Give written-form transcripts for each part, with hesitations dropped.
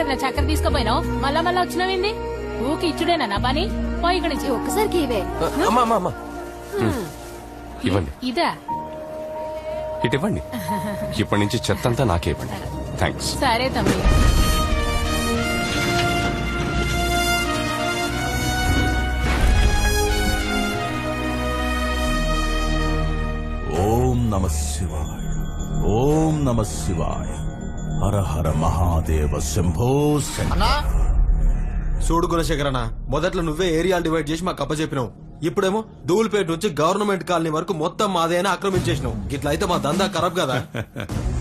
కదా చక్కెర తీసుకోపోయినావు మళ్ళా మళ్ళా వచ్చినావింది ఊకి ఇచ్చుడేనా నా పని పోయి ఇక్కడి నుంచి ఒక్కసారికి ఇవే అమ్మా ఇవ్వండి. ఇదా ఇటు ఇవ్వండి. ఇప్పటి నుంచి చెత్త అంతా నాకే ఇవ్వండి. థ్యాంక్స్. సరే తమ్మి. ఓం నమ శివాయ, ఓం నమ శివాయ, హర హర మహాదేవ శంభో శంకర. చూడు గుణశేఖరన్న, మొదట్లో నువ్వే ఏరియాలు డివైడ్ చేసి మాకు అప్పచెప్పినావు. ఇప్పుడేమో ధూల్పేట నుంచి గవర్నమెంట్ కాలనీ వరకు మొత్తం మాదే అని ఆక్రమించేసినావు. ఇట్లా అయితే మా దందా ఖరాబ్ కదా.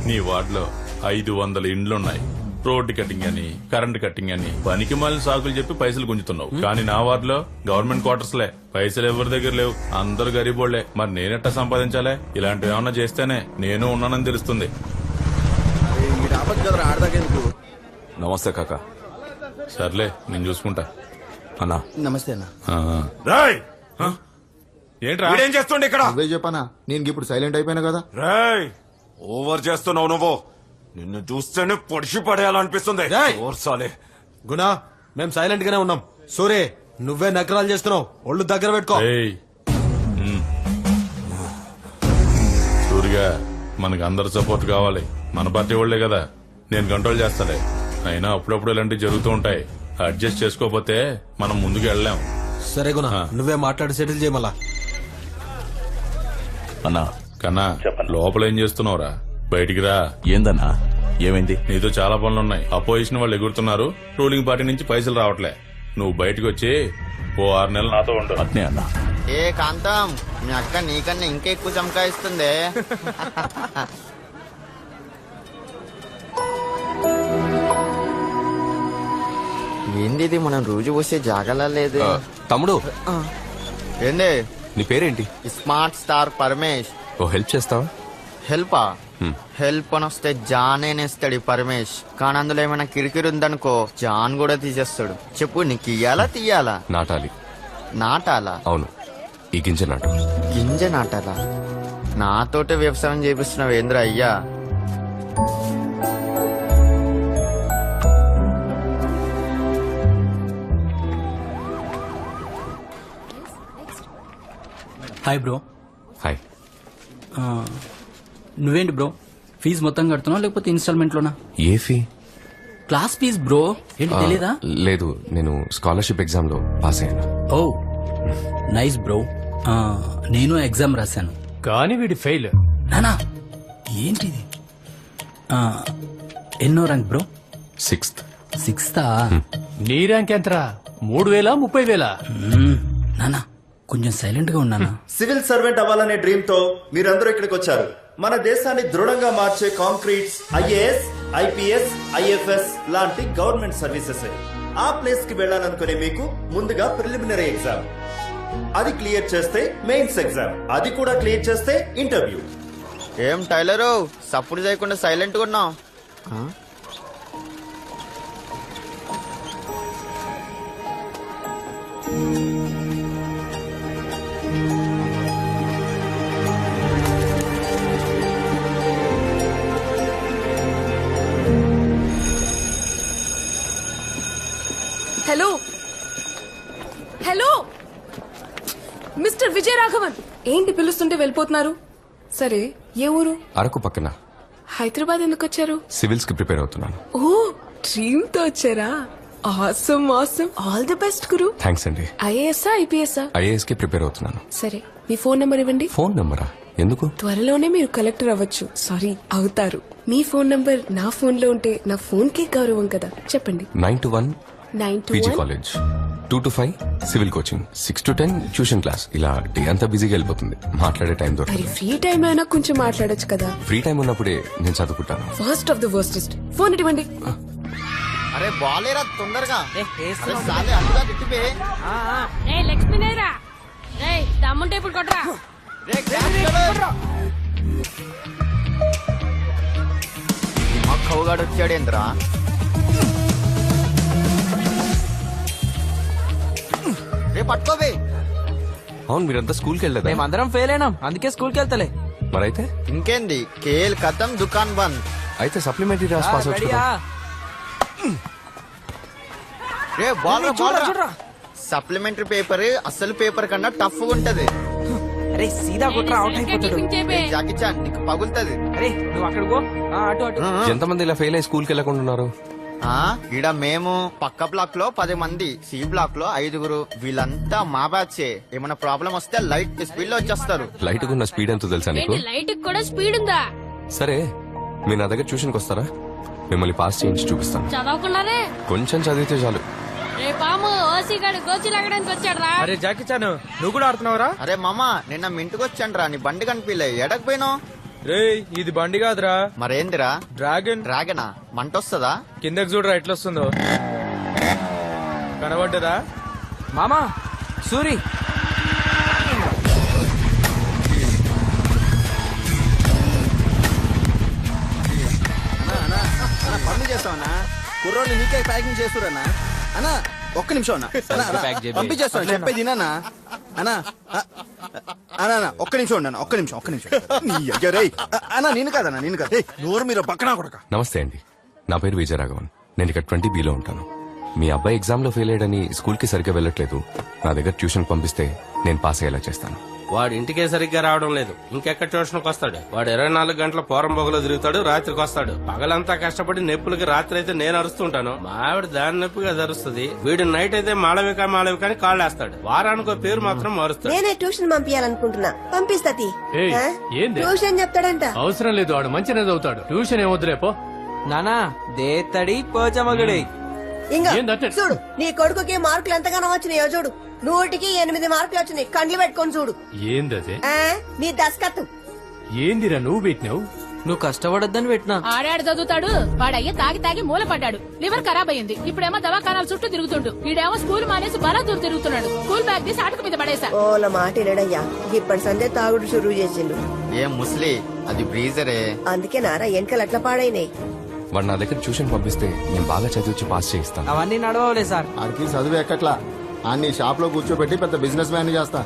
నీ వార్డులో 500 ఇండ్లున్నాయి. రోడ్డు కటింగ్ అని, కరెంట్ కటింగ్ అని పనికి మాలిన సాకులు చెప్పి పైసలు గుంజుతున్నావు. కానీ నా వార్డులో గవర్నమెంట్ క్వార్టర్స్ లే, పైసలు ఎవరి దగ్గర లేవు, అందరు గరీబోళ్లే. మరి నేనెట్టా సంపాదించాలే? ఇలాంటివి ఏమన్నా చేస్తేనే నేను ఉన్నానని తెలుస్తుంది. నమస్తే కాకా. సర్లే నేను చూసుకుంటా. అన్నా నమస్తే అన్న. రాయ్ ఏంట్రా ఏం చేస్తుండే ఇక్కడ? నువ్వే చెప్పనా, నేను ఇప్పుడు సైలెంట్ అయిపోయినా కదా. రేయ్ ఓవర్ చేస్తున్నావు నువ్వు. నిన్ను చూస్తేనే పొడిచి పడేయాలనిపిస్తుంది. రేయ్! ఓర్సాలే. గుణ, మేం సైలెంట్ గానే ఉన్నాం. సూరే, నువ్వే నకరాలు చేస్తున్నావు. ఒళ్ళు దగ్గర పెట్టుకో. సూరిగా మనకు అందరు సపోర్ట్ కావాలి. మన పార్టీ వాళ్లే కదా. నేను కంట్రోల్ చేస్తాలే. అయినా అప్పుడప్పుడు ఇలాంటివి జరుగుతూ ఉంటాయి. అడ్జస్ట్ చేసుకోకపోతే మనం ముందుకు వెళ్ళలేం. సరే గుణ, నువ్వే మాట్లాడి సెటిల్ చేయమలా. అన్నా కన్నా లోపల ఏం చేస్తున్నావురా? బయటికి రా. ఏందన్నా, ఏమైంది? నీతో చాలా పనులున్నాయి. అపోజిషన్ వాళ్ళు ఎగురుతున్నారు, రూలింగ్ పార్టీ నుంచి పైసలు రావట్లే. నువ్వు బయటకు వచ్చి ఓ 6 నెలలు నాతో ఉండు. అట్నే అన్నా. ఏ కాంతం, మీ అక్క నీకన్నా ఇంకా ఎక్కువ చమకాయిస్తుంది. ఏంది ఇది, మనం రోజు వస్తే జాగలా లేదు. తమ్ముడు, ఏంది? నీ పేరేంటి? Smart star Paramesh. ఓ హెల్ప్ చేస్తావా? హెల్పా? హెల్ప్ అని వస్తే జాన్ ఏనేస్తాడు ఈ పరమేష్. కానీ అందులో ఏమైనా కిరికిరి ఉందనుకో జాన్ కూడా తీసేస్తాడు. చెప్పు, నీకు ఇయ్యాలా తీయాలా? నాటాలి. నాటాలా? అవును, ఈ గింజ నాటు. గింజ నాటాలా? నాతోటే వ్యవసాయం చేపిస్తున్నావు ఏంద్రా అయ్యా? Hi bro. హాయ్. నువ్వేంటి బ్రో, ఫీజు మొత్తం కడుతున్నావు లేకపోతే ఇన్స్టాల్మెంట్ లోనా? ఏ ఫీ? క్లాస్ ఫీజు బ్రో, ఏంటి తెలీదా? లేదు, నేను స్కాలర్షిప్ ఎగ్జామ్ లో పాస్ అయ్యాను. ఓ నైస్ బ్రో. నేను ఎగ్జామ్ రాశాను కానీ వీడి ఫెయిల్. నానా ఏంటిది? ఎన్నో ర్యాంక్ బ్రో? 6th. 6th? నీ ర్యాంక్ ఎంతరా? 3000 30,000? నానా కొంచెం సైలెంట్ గా ఉన్నానా? సివిల్ సర్వెంట్ అవ్వాలనే డ్రీమ్ తో మీరందరూ ఇక్కడికి వచ్చారు. మన దేశాన్ని దృఢంగా మార్చే కాంక్రీట్స్ ఐఏఎస్, ఐపీఎస్, ఐఎఫ్ఎస్ లాంటి గవర్నమెంట్ సర్వీసెస్. ఆ ప్లేస్ కి వెళ్ళాలనుకునే మీకు ముందుగా ప్రిలిమినరీ ఎగ్జామ్, అది క్లియర్ చేస్తే మెయిన్స్ ఎగ్జామ్, అది కూడా క్లియర్ చేస్తే ఇంటర్వ్యూ. ఏం టైలరు, సప్పుడు చేయకుండా సైలెంట్ గా ఉన్నావు? Hello hello mister Vijaya Raghavan, ఏంటి పిలుస్తుంటే వెళ్ళిపోతున్నారు? సరే, ఏ ఊరు? అరకు పక్కన. హైదరాబాద్ ఎందుకు వచ్చారు? సివిల్స్ కి ప్రిపేర్ అవుతున్నాను. ఓ, డ్రీమ్ తో వచ్చారా? Awesome awesome, all the best గురు. థ్యాంక్స్ అండి. IAS IPS? ఐఏఎస్ కి ప్రిపేర్ అవుతున్నాను. సరే, మీ ఫోన్ నెంబర్ ఇవ్వండి. ఫోన్ నెంబరా? ఎందుకు? త్వరలోనే మీరు కలెక్టర్ అవ్వచ్చు. సారీ, అవుతారు. మీ ఫోన్ నంబర్ నా ఫోన్ లో ఉంటే నా ఫోన్ కి గౌరవం కదా. చెప్పండి. 9 to 1 PG 921 college, 2 to 5 civil coaching, 6 to 10 tuition class. ఇలా డే అంతా బిజీగా వెళ్ళిపోతుంది, మాట్లాడే టైం మరి దొరకదు. ఫ్రీ టైం అయినా కొంచెం మాట్లాడొచ్చు కదా. ఫ్రీ టైం ఉన్నప్పుడే నేను చదువుకుంటాను. First of the worstest. Phone ఇవ్వండి. అరే బాలేరా తొందరగా. అరే సాలే అటుగా తిట్టిపే. లక్ష్మీనేరా తమ్ముంటే ఇప్పుడు కొట్టరా. మా కవుగాడు వచ్చాడేంద్రా? రే పట్టుకోవే. అవును, మీరంతా స్కూల్కి వెళ్ళలేదా? మేమందరం ఫెయిల్ అయినాం, అందుకే స్కూల్కి వెళ్తలే. మరైతే ఇంకేంది, కేల్ ఖతం దుకాన్ బంద్. అయితే సప్లిమెంటరీ రాసి పాస్ అవుతుంది. రే బాల్ సప్లిమెంటరీ పేపర్ అసలు పేపర్ కన్నా టఫ్ ఉంటది. అరే సీదా కొట్రా అవుట్ అయిపోతాడు. జాకీ చాన్ నీకు పగులుతది. అరే నువ్వు అక్కడ గో అటు అటు. ఎంతమంది ఇలా ఫెయిల్ అయ్యి స్కూల్కి వెళ్ళకుండా ఉన్నారు? ఈడ మేము పక్క బ్లాక్ లో 10 మంది, సి బ్లాక్ లో 5. వీళ్ళంతా మా బ్యాచే. ఏమైనా ప్రాబ్లం వస్తే లైట్ స్పీడ్ లో వచ్చేస్తారు. లైట్ ఉన్న స్పీడ్ ఎంతో తెలుసా నీకు? లైట్ కూడా స్పీడ్ ఉందా? సరే మీరు నా దగ్గర ట్యూషన్కి వస్తారా? మిమ్మల్ని పాస్ చేయించి చూపిస్తాను. చదవకున్నారే కొంచెం చదివితే చాలు. రే పాము ఓసీ గాడు గోచి లాగడానికి వచ్చాడు రా. అరే జాకీ చాను నువ్వు కూడా ఆడుతున్నావురా? అరే మామ నిన్న మీ ఇంటికి వచ్చాను రా, నీ బండి కనిపించలే, ఎడకు పోయినావు? రే ఇది బండి కాదురా, మరేందిరా? డ్రాగనా? మంట వస్తుందా? కిందకి చూడరా ఎట్లా వస్తుందో. కనబడ్డదా మామా సూరి పని చేస్తావనా? కుర్రోళ్ళు నీకే ప్యాకింగ్ చేస్తురన్నా? అన్నా ఒక్క నిమిషం అన్న పంపించేస్తాను, చెప్పేది అన్నా. అన్నా అన్నా ఒక్క నిమిషం ఉండు అన్న, ఒక్క నిమిషం. నీ అయ్యో రేయ్ అన్నా, నేను కాదన్నా, నేను కాదు. నోరు మీరు పక్కన కొడక. నమస్తే అండి, నా పేరు విజయరాఘవన్. నేను ఇక్కడ 20B లో ఉంటాను. మీ అబ్బాయి ఎగ్జామ్ లో ఫెయిల్ అయ్యాడని స్కూల్ కి సరిగ్గా వెళ్ళట్లేదు. నా దగ్గర ట్యూషన్ పంపిస్తే నేను పాస్ అయ్యేలా చేస్తాను. వాడు ఇంటికే సరిగ్గా రావడం లేదు, ఇంకెక్కడ ట్యూషన్కి వస్తాడు? వాడు 24 గంటల పోరం బొగలో తిరుగుతాడు, రాత్రికి వస్తాడు. పగలంతా కష్టపడి నొప్పులకి రాత్రి అయితే నేను అరుస్తుంటాను, మా ఆవిడ దాని నొప్పిగా అరుస్తుంది. వీడు నైట్ అయితే మాళవిక అని కాళ్ళేస్తాడు. వారానికో పేరు మాత్రం మారుస్తాడు. నేనే ట్యూషన్ పంపించాలనుకుంటున్నా, పంపిస్తది. ఏంది ట్యూషన్ చెప్తాడంట. అవసరం లేదు, వాడు మంచిగా చదువుతాడు. ట్యూషన్ ఏమొద్దులేపో నానా దేత్తడి పోచమగడి. ఇంకా ఏందట్ట? చూడు నీ కొడుకుకి మార్కులు ఎంతగానో వచ్చినాయో చూడు. 100కి 8 మార్కులు వచ్చినాయి. కండ్లు పెట్టుకొని చూడు. ఏందది? నీ దస్కత్తు. ఏందిరా నువ్వు పెట్టినావు? నువ్వు కష్టపడద్దని పెట్టినా. ఆడాడు చదువుతాడు, వాడయ్య తాగి మూల పడ్డాడు. లివర్ ఖరాబ్ అయింది. ఇప్పుడేమో దవాఖానాల చుట్టూ తిరుగుతుండు. వీడేమో స్కూల్ మానేసి బలాదూరు తిరుగుతున్నాడు. స్కూల్ బ్యాగ్ తీసి అటుకు మీద పడేసా. ఓల మాట వినడయ్యా, ఇప్పటి సందే తాగుడు షురూ చేసిండు. ఏం ముస్లి అది బ్రీజరే. అందుకే నారా వెనకలు అట్లా పాడైనాయి. వాడు నా దగ్గర ట్యూషన్ పంపిస్తే నేను బాగా చదివించి పాస్ చేయిస్తాను. అవన్నీ నడవలే సార్. ఆడికి చదువు ఎక్కట్లా, అన్ని షాప్ లో కూర్చోబెట్టి పెద్ద బిజినెస్ మ్యాన్ చేస్తా.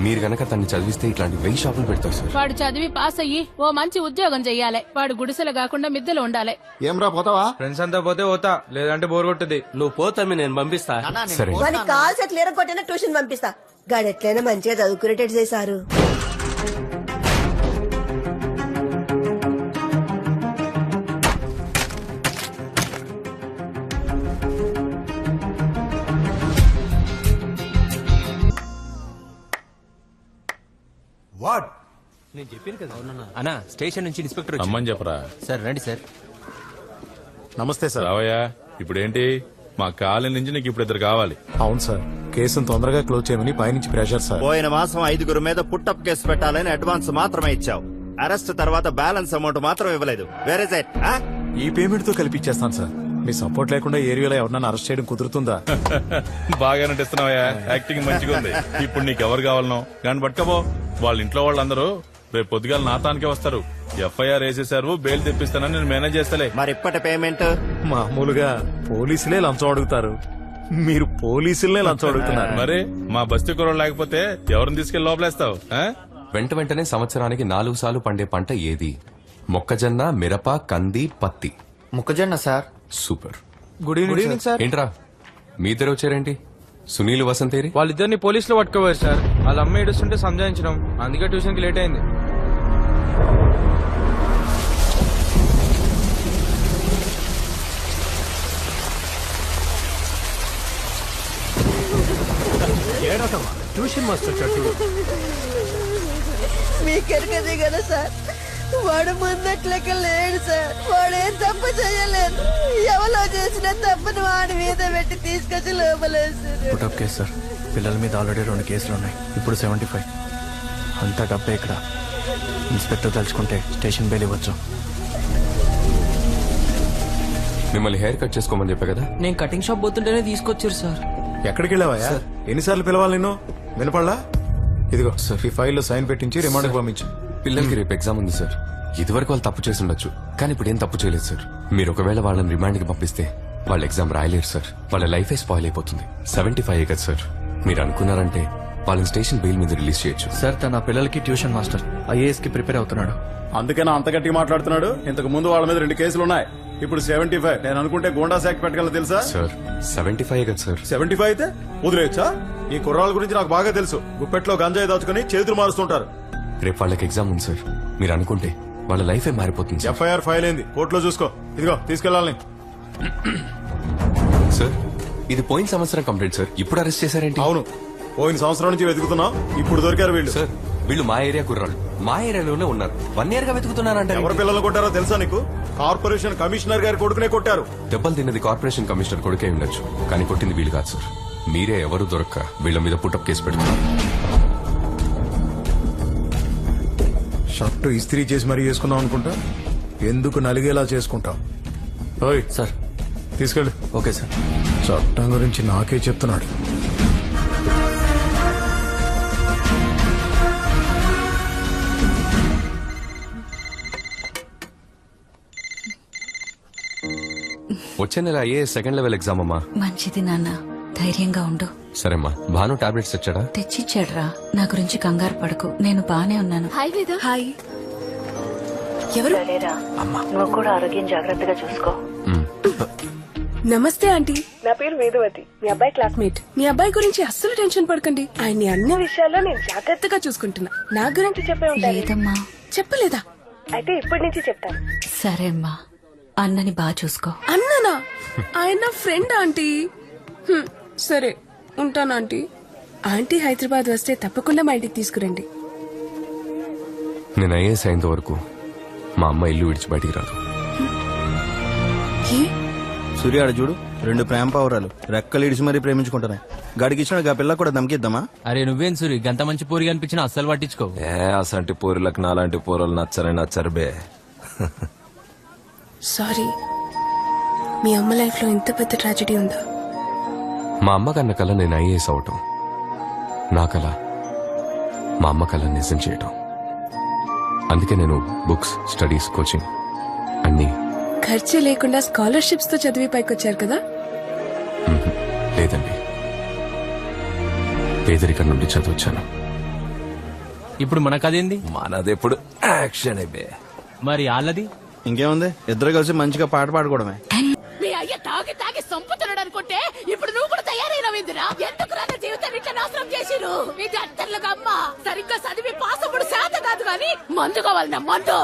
మీరు గనక తన్ని చదివిస్తే ఇట్లాంటి 1000 షాపులు పెడతారు సార్. వాడు చదివి పాస్ అయ్యి ఓ మంచి ఉద్యోగం చెయ్యాలి. వాడు గుడిసెలు కాకుండా మిద్దెలు ఉండాలి. ఏం రా పోతావా? ఫ్రెండ్స్ అంతా పోతే పోతా, లేదంటే బోర్ కొట్టది. నువ్వు పోతామి నేను పంపిస్తా. సరే వాడికి కాల్ సెట్లు ఎరగొట్టినా ట్యూషన్ పంపిస్తా. గాడెట్లయినా మంచిగా చదువుకునేటట్టు చేశారు. వాట్? నేను చెప్పాను కదా అన్నా, స్టేషన్ నుంచి ఇన్స్పెక్టర్ అమ్మని చెప్పరా. సార్ రండి సార్. నమస్తే సార్. రావయ్యా. ఇప్పుడేంటి మా కాలేజ్ నుంచి నీకు ఇప్పుడు 2 కావాలి. అవును సార్, కేసును తొందరగా క్లోజ్ చేయమని పైనుంచి ప్రెషర్ సార్. పోయిన మాసం 5 మీద పుట్టప్ కేసు పెట్టాలని అడ్వాన్స్ మాత్రమే ఇచ్చావు. అరెస్ట్ తర్వాత బ్యాలెన్స్ అమౌంట్ మాత్రం ఇవ్వలేదు. వేరే సైట్ ఈ పేమెంట్ తో కలిపిచ్చేస్తాను సార్. మీ సపోర్ట్ లేకుండా ఏరియాలో ఎవరన్నా అరెస్ట్ చేయడం కుదురుతుందా? బాగా నటిస్తున్నావయ్యా, యాక్టింగ్ మంచిగా ఉంది. ఇప్పుడు నీకెవరు కావాలనో కానీ పట్టుకపో. వాళ్ళ ఇంట్లో వాళ్ళందరూ రేపు పొద్దుగాల నాతానికే వస్తారు. FIR వేసేసారు, బెయిల్ తెప్పిస్తానని నేను మేనేజ్ చేస్తలే. మరి ఇప్పటి పేమెంట్? మామూలుగా పోలీసులే లంచం అడుగుతారు, మీరు పోలీసులనే లంచం అడుగుతున్నారు. మరి మా బస్తీ కుర్రోడు లేకపోతే ఎవరిని తీసుకెళ్లి లోపలేస్తావు? వెంటనే సంవత్సరానికి 4 సార్లు పండే పంట ఏది? మొక్కజొన్న, మిరప, కంది, పత్తి. మొక్కజొన్న sir. Super. Good evening sir. ఏంట్రా మీ ఇద్దరు వచ్చారేంటి? సునీల్ వసంతేరి? వాళ్ళిద్దరిని పోలీసులో పట్టుకోవారు సార్. వాళ్ళ అమ్మ ఏడుస్తుంటే సంజాయించడం, అందుకే ట్యూషన్ కి లేట్ అయింది. ట్యూషన్ మాస్టర్ వచ్చాడు చూడు. మీకెరకదే కదా సార్, వాడు ముందట్లెక్క లేడు సార్. వాడేం తప్పు చేయలేదు. ఎవరో చేసిన తప్పును వాడి మీద పెట్టి తీసుకొచ్చి లోపలేస్తారు. Put up case sir. పిల్లల మీద ఆల్రెడీ 2 కేసులు ఉన్నాయి. ఇప్పుడు 75. అంతా డబ్బే ఇక్కడ. ఇన్స్పెక్టర్ తలుచుకుంటే స్టేషన్ బెయిల్ ఇవ్వచ్చు. మిమ్మల్ని హెయిర్ కట్ చేసుకోమని చెప్పా కదా. నేను కటింగ్ షాప్ పోతుంటేనే తీసుకొచ్చారు సార్. ఎక్కడికి వెళ్ళావా? ఎన్నిసార్లు పిలవాలి నిన్ను? వినపడలా? ఇదిగో సార్, ఈ ఫైల్లో సైన్ పెట్టించి రిమాండ్కి పంపించు. పిల్లలకి రేపు ఎగ్జామ్ ఉంది సార్. ఇదివరకు వాళ్ళు తప్పు చేసి ఉండొచ్చు, కానీ ఇప్పుడు ఏం తప్పు చేయలేదు సార్. మీరు ఒకవేళ వాళ్ళని రిమాండ్కి పంపిస్తే వాళ్ళు ఎగ్జామ్ రాయలేరు సార్. వాళ్ళ లైఫే స్పాయిల్ అయిపోతుంది. 75 కదా సార్. మీరు అనుకున్నారంటే వాళ్ళని స్టేషన్ బెయిల్ మీద రిలీజ్ చేయొచ్చు సార్. తన పిల్లలకి ట్యూషన్ మాస్టర్, IAS కి ప్రిపేర్ అవుతున్నాడు. అందుకే నా అంత గట్టిగా మాట్లాడుతున్నాడు. ఇంతకు ముందు వాళ్ళ మీద 2 కేసులు ఉన్నాయి. ఇప్పుడు 75. నేను అనుకుంటే గోండా శాఖ పెట్టగల తెలుసా? సార్ 75 కదా సార్. 75 అయితే వదిలేయచ్చా? ఈ కుర్రాళ్ళ గురించి నాకు బాగా తెలుసు. గుప్పెట్లో గంజాయి దాచుకుని చేతులు మారుస్తుంటారు. రేపు వాళ్ళకి ఎగ్జామ్ ఉంది సార్. మీరు అనుకుంటే వాళ్ళ లైఫే మారిపోతుంది సార్. ఎఫ్ఐఆర్ ఫైల్ అయింది, కోర్టులో చూసుకో. ఇదిగో తీసుకెళ్ళాలని. సార్ ఇది పోయిన సంవత్సరం కంప్లైంట్ సార్. ఇప్పుడు అరెస్ట్ చేశారేంటి? అవును, పోయిన సంవత్సరం నుంచి వెతుకుతున్నాం, ఇప్పుడు దొరికారు వీళ్ళు. సార్ వీళ్ళు మా ఏరియా కుర్రాళ్ళు, మా ఏరియాలోనే ఉన్నారు. 1 year గా వెతుకుతున్నారంటే ఎవరు పిల్లలు కొట్టారో తెలుసా నీకు? కార్పొరేషన్ కమిషనర్ గారి కొడుకునే కొట్టారు. దెబ్బలు తిన్నది కార్పొరేషన్ కమిషనర్ కొడుకే ఉండొచ్చు, కానీ కొట్టింది వీళ్ళు కాదు సార్. మీరే ఎవరు దొరక్క వీళ్ళ మీద పుటప్ కేసు పెడుతున్నారు. షర్టు ఇస్త్రీ చేసి మరీ వేసుకుందాం అనుకుంటా, ఎందుకు నలిగేలా చేసుకుంటాం? ఓయ్ సార్ తీసుకెళ్ళు. Okay sir. చట్టం గురించి నాకే చెప్తున్నాడు. వచ్చే నెల అయ్యే సెకండ్ లెవెల్ ఎగ్జామ్ అమ్మా. మంచిది నాన్న, ధైర్యంగా ఉండు. సరేమ్మా. భాను టాబ్లెట్స్ తెచ్చాడా? తెచ్చిచ్చాడ్రా. నా గురించి కంగారు పడకు, నేను బానే ఉన్నాను. హాయ్ వేద. హాయ్. ఎవరు? నువ్వు కూడా ఆరోగ్యం జాగ్రత్తగా చూసుకో. నమస్తే ఆంటీ, నా పేరు వేదవతి, మీ అబ్బాయి క్లాస్మేట్. మీ అబ్బాయి గురించి అస్సలు టెన్షన్ పడకండి, ఆయన్ని అన్ని విషయాల్లో నేను జాగ్రత్తగా చూసుకుంటున్నా. నా గురించి చెప్పే ఉంటాను. లేదమ్మా. చెప్పలేదా? అయితే ఇప్పటి నుంచి చెప్తాను. సరే అమ్మా, అన్నని బాగా చూసుకో. అన్ననా? ఆయన ఫ్రెండ్ ఆంటీ. సరే ఉంటాను ఆంటీ. ఆంటీ హైదరాబాద్ వస్తే తప్పకుండా మా ఇంటికి తీసుకురండి. నేను ఐఏఎస్ అయ్యేంత వరకు మా అమ్మ ఇల్లు విడిచి బయటికి రాదు. సూర్య ఆడ చూడు, 2 ప్రేమ పావురాలు రెక్కలు ఇడిచి మరీ ప్రేమించుకుంటున్నాయి. గడికి ఇచ్చిన పిల్ల కూడా దమ్కిద్దామా? అరే నువ్వేం సూరి గంత మంచి పూరి అనిపించిన అస్సలు పట్టించుకో. అసంటి పూరులకు నాలాంటి పూరలు నచ్చరు బే. సారీ, మీ అమ్మ లైఫ్ లో ఇంత పెద్ద ట్రాజెడీ ఉందా? మా అమ్మ కన్న కల నేను ఐఏఎస్ అవటం, నా కల మా అమ్మ కల నిజం చేయటం. అందుకే నేను బుక్స్, స్టడీస్, కోచింగ్ అన్నీ. ఖర్చే లేకుండా స్కాలర్షిప్స్ తో చదివి పైకొచ్చారు కదా? లేదండి, పేదరికం నుండి చదివచ్చాను. ఇప్పుడు మనకదేంది? మనదెప్పుడు యాక్షన్ బే. మరి వాళ్ళది ఇంకేముంది, ఇద్దరు కలిసి మంచిగా పాట పాడుకోవడమే. మీ అయ్య తాగి తాగి సంపుతున్నాడు అనుకుంటే ఇప్పుడు నువ్వు కూడా తయారైనవిందిరా. ఎందుకు రాన్న జీవితాన్ని ఇట్లా నాశనం చేసిరు? ఇది అత్తర్లకు అమ్మ సరిగ్గా చదివి పాస్ అప్పుడు శాత కాదు కానీ మందు కావాలన్నా మందు.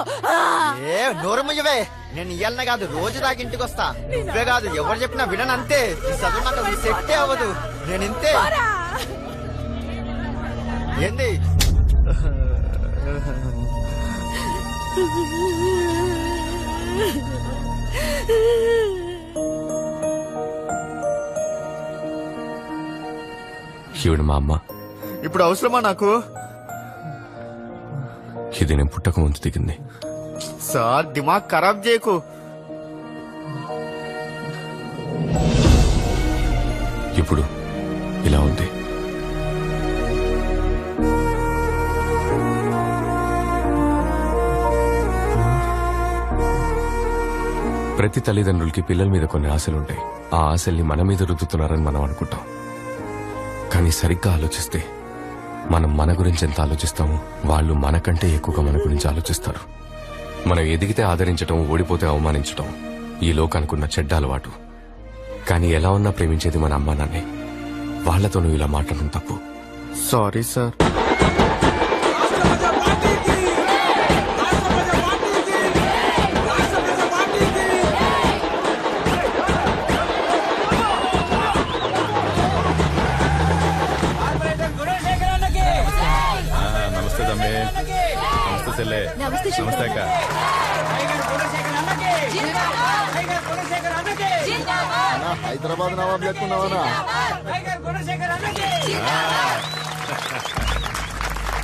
ఏ నోరమ్మయ్యవే, నేను ఇయ్యాలనే కాదు రోజు దాకా ఇంటికి వస్తా. నువ్వే కాదు ఎవరు చెప్పినా వినను అంతే. ఈ చదువు నాకు సెట్టే అవ్వదు, నేను ఇంతే. ఏంది ఈవిడ మా అమ్మ. ఇప్పుడు అవసరమా నాకు? ఇది నేను పుట్టక ముందు దిగింది. సార్ దిమాగ్ ఖరాబ్ చేయకు. ఇప్పుడు ఇలా ఉంది. ప్రతి తల్లిదండ్రులకి పిల్లల మీద కొన్ని ఆశలుంటాయి. ఆ ఆశల్ని మన మీద రుద్దుతున్నారని మనం అనుకుంటాం. కానీ సరిగ్గా ఆలోచిస్తే మనం మన గురించి ఎంత ఆలోచిస్తామో వాళ్ళు మనకంటే ఎక్కువగా మన గురించి ఆలోచిస్తారు. మనం ఎదిగితే ఆదరించటం, ఓడిపోతే అవమానించటం ఈ లోకానుకున్న చెడ్డ అలవాటు. కానీ ఎలా ఉన్నా ప్రేమించేది మన అమ్మా నాన్నే. వాళ్లతో నువ్వు ఇలా మాట్లాడడం తప్పు. Sorry sir. నమస్తే తమ్మి. నమస్తే చెల్లె. నమస్తే అక్క. హైదరాబాద్ నవాబ్ లేకున్నావా?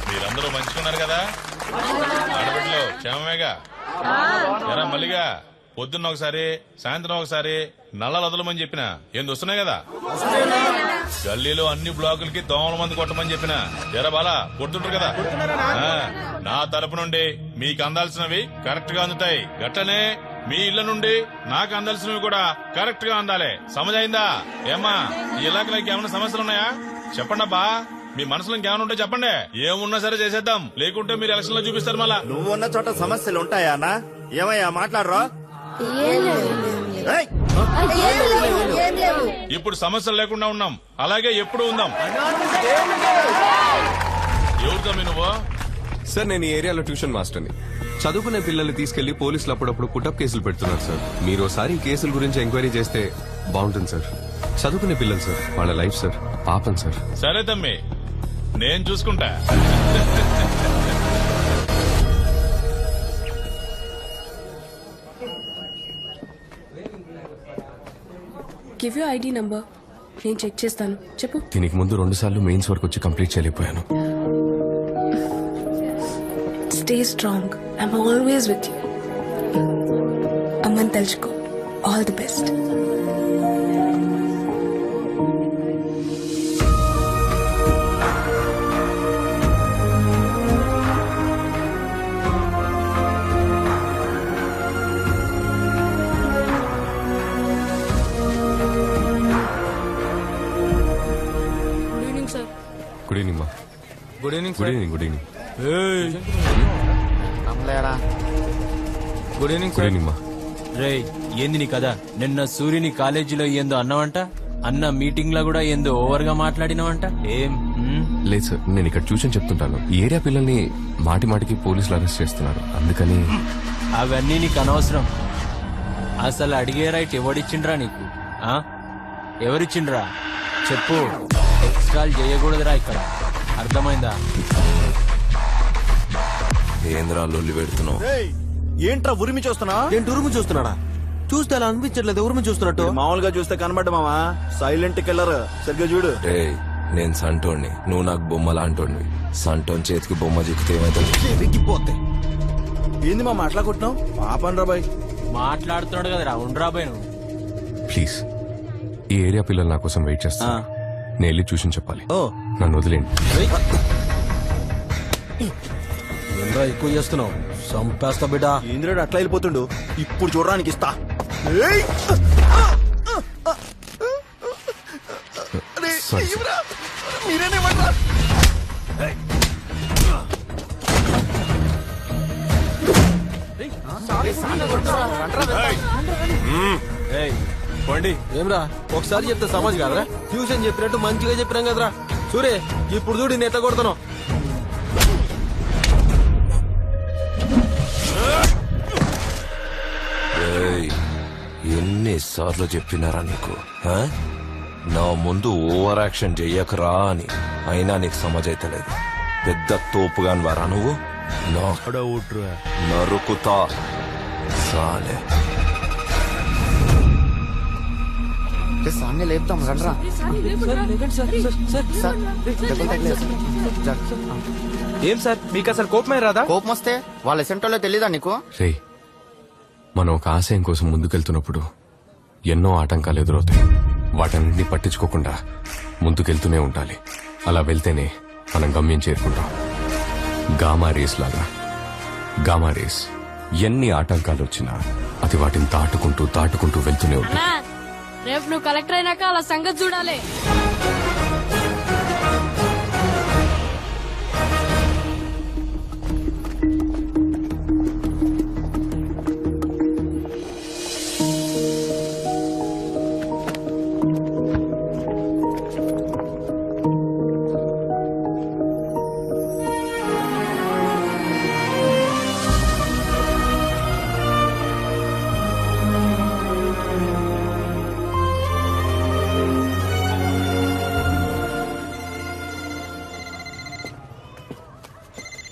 మీరందరూ మంచుకున్నారు కదా? ఆడబిడ్డలు క్షేమమేగా? ఎరా మల్లిగా, పొద్దున్న ఒకసారి సాయంత్రం ఒకసారి నల్లలు వదలమని చెప్పిన ఏంది వస్తున్నాయి కదా? గల్లీలో అన్ని బ్లాకులకి దోమల మంది కొట్టమని చెప్పిన ఎరా బాలా కొడుతుంటారు కదా? నా తరపు నుండి మీకు అందాల్సినవి కరెక్ట్ గా అందుతాయి. గట్లనే మీ ఇళ్ల నుండి నాకు అందాల్సినవి కూడా కరెక్ట్ గా అందాలి. సమజైందా? ఏమ్మా ఈ ఇలాకలకి ఏమైనా సమస్యలు ఉన్నాయా? చెప్పండి అబ్బా, మీ మనసులో ఇంకేమైనా ఉంటే చెప్పండి. ఏమున్నా సరే చేసేద్దాం, లేకుంటే మీరు ఎలక్షన్ లో చూపిస్తారు. మళ్ళా నువ్వున్న చోట సమస్యలు ఉంటాయా అన్నా? ఏమయ్యా మాట్లాడరా? ఏయ్! ఏం లేవు. ఇప్పుడు సమస్యలు లేకుండా ఉన్నాం, అలాగే ఎప్పుడు ఉందాం. ఎవరితో నువ్వు? సార్ నేను ఈ ఏరియాలో ట్యూషన్ మాస్టర్ని. చదువుకునే పిల్లల్ని తీసుకెళ్లి పోలీసులు అప్పుడప్పుడు పుటప్ కేసులు పెడుతున్నారు సార్. మీరు ఒకసారి ఈ కేసుల గురించి ఎంక్వైరీ చేస్తే బాగుంటుంది సార్. చదువుకునే పిల్లలు సార్, వాళ్ళ లైఫ్ సార్, పాపం సార్. సరే తమ్మి, నేను చూసుకుంటా. గివ్ యూ ఐడి నంబర్, నేను చెక్ చేస్తాను. చెప్పు. దీనికి ముందు 2 సార్లు మెయిన్స్ వరకు వచ్చి కంప్లీట్ చేయలేకపోయాను. Stay strong, I'm always with you. అమ్మని తలుచుకో. All the best. Good evening మా. Good evening good evening. Good evening. నమ్మలేరా? గుడ్ ఈవినింగ్ గుడ్ ఈవినింగ్ మా. రే ఏంది నీ కదా? నిన్న సూర్యుని కాలేజీలో ఏందో అన్నావంట, అన్న మీటింగ్ లో కూడా ఏందో ఓవర్ గా మాట్లాడినావంట. ఏం? లేదు సార్, నేను ఇక్కడ ట్యూషన్ చెప్తుంటాను. ఈ ఏరియా పిల్లల్ని మాటి మాటికి పోలీసులు అరెస్ట్ చేస్తున్నారు, అందుకని. అవన్నీ నీకు అనవసరం. అసలు అడిగే రైట్ ఎవడిచ్చిండ్రా నీకు? ఆ? ఎవరిచ్చిండ్రా చెప్పు. ఎక్స్ట్రాలు చేయకూడదురా ఇక్కడ, అర్థమైందా? ఏంద్రా లొల్లి పెడుతున్నావు? ఏయ్! ఏంట్రా ఉరిమి చూస్తున్నా? ఏంటి ఉరుము చూస్తున్నాడా? చూస్తే అలా అనిపించట్లేదు ఉరుము చూస్తున్నట్టు. మామూలుగా చూస్తే కనబడ్డ మావా, సైలెంట్ కిల్లర్. సరిగ్గా చూడు. రేయ్, నేను సంటోణ్ణి, నువ్వు నాకు బొమ్మ లాంటోడివి. సంటోన్ చేతికి బొమ్మ చిక్కితే ఏమైతుంది? విగ్గిపోతే ఏంది మా మాట్లాడుకుంటున్నావు? పాపన్ రా బాయ్. మాట్లాడుతున్నాడు కదరా, ఉండ్రాబాయ్ నువ్వు. ప్లీజ్, ఈ ఏరియా పిల్లలు నా కోసం వెయిట్ చేస్తా. నేను వెళ్ళి ట్యూషన్ చెప్పాలి. ఓ నన్ను వదిలేండి. ఏంట్రా ఎక్కువ చేస్తున్నావు? సంపేస్తా బిడ్డ. ఇంద్రుడు అట్లా వెళ్ళిపోతుండు, ఇప్పుడు చూడడానికి ఇస్తా. ఏయ్! అరే, Sorry, sir. ఇవ్వరా? మీరేనే ఇవ్వండిరా. ఏమ్రా ఒకసారి చెప్తే సమాజ్ కాదరా? ట్యూషన్ చెప్పినట్టు మంచిగా చెప్పినాం కదరా. సూరే ఇప్పుడు చూడు నేను ఎట్లా కొడతాను. ఎన్నిసార్లు చెప్పినారా నీకు? ఆ? నా ముందు ఓవర్ యాక్షన్ చెయ్యకరా అని. అయినా నీకు సమజైతలేదు. పెద్ద తోపుగాని వారా నువ్వు? నరుకుతా సాలే. సాన్ని లేపుతాం రండ్రా. ఏం సార్ మీకు అసలు కోపమే రాదా? కోపం వస్తే వాళ్ళ ఎసెంటోలో తెలీదా నీకు? రే, మనం ఒక ఆశయం కోసం ముందుకెళ్తున్నప్పుడు ఎన్నో ఆటంకాలు ఎదురవుతాయి. వాటన్నింటినీ పట్టించుకోకుండా ముందుకెళ్తూనే ఉండాలి. అలా వెళ్తేనే మనం గమ్యం చేరుకుంటాం. గామా రేస్ లాగా. గామా రేస్ ఎన్ని ఆటంకాలు వచ్చినా అది వాటిని దాటుకుంటూ వెళ్తూనే ఉంటుంది. రేపు నువ్వు కలెక్టర్ అయినాక అలా సంగతి చూడాలి.